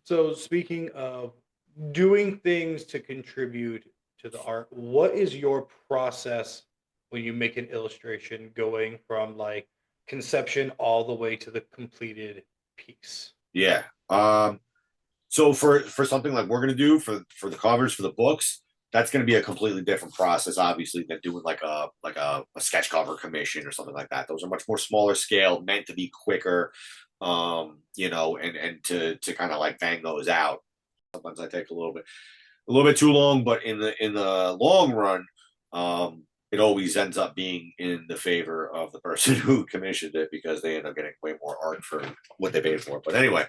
So speaking of doing things to contribute to the art, what is your process when you make an illustration going from like conception all the way to the completed piece? Yeah. So for something like we're gonna do for the covers for the books, that's gonna be a completely different process, obviously, than doing like a sketch cover commission or something like that. Those are much more smaller scale, meant to be quicker, and to kind of like bang those out. Sometimes I take a little bit too long, but in the long run, it always ends up being in the favor of the person who commissioned it because they end up getting way more art for what they paid for. But anyway,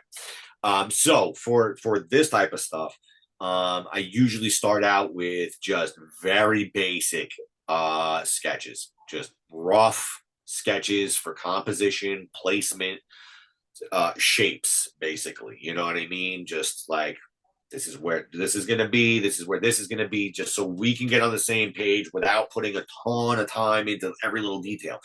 so for this type of stuff, I usually start out with just very basic sketches, just rough sketches for composition, placement, shapes, basically. You know what I mean? Just like this is where this is going to be, this is where this is going to be, just so we can get on the same page without putting a ton of time into every little detail.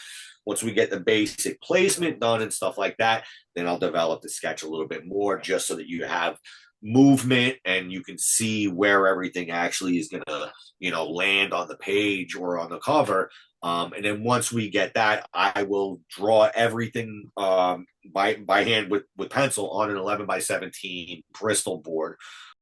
Once we get the basic placement done and stuff like that, then I'll develop the sketch a little bit more just so that you have movement and you can see where everything actually is going to, land on the page or on the cover. And then once we get that, I will draw everything by hand with pencil on an 11 by 17 Bristol board.